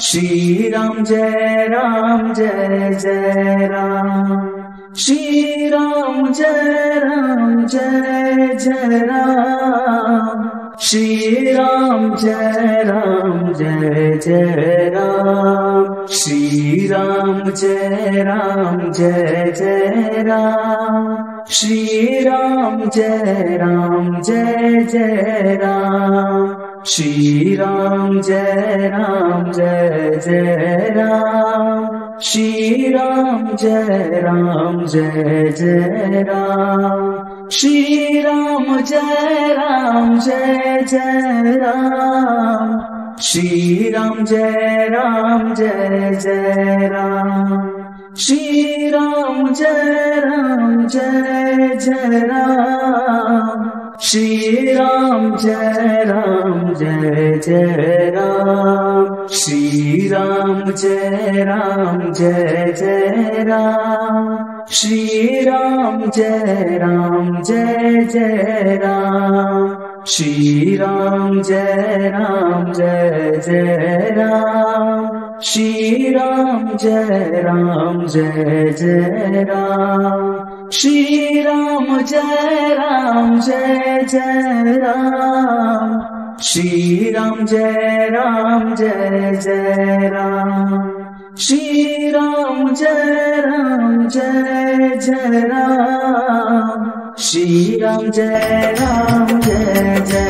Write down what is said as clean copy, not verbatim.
Shri Ram Jai Jai Ram, Shri Ram Jai Jai Ram, Shri Ram Jai Jai Ram, Shri Ram Jai Jai Ram, Shri Ram Jai Jai Ram, Shri Ram Jai Jai Ram, Shri Ram Jai Jai Ram, Shri Ram Jai Jai Ram, Shri Ram Jai Jai Ram, Shri Ram Jai Jai Ram, Shri Ram Jai Jai Ram, Shri Ram Jai Jai Ram, Shri Ram Jai Jai Ram, Shri Ram Jai Jai Ram, Shri Ram Jai Jai Ram, Shri Ram Jai Jai Ram, Shri Ram Jai Jai Ram, Shri Ram Jai Jai Ram, Shri Ram Jai Jai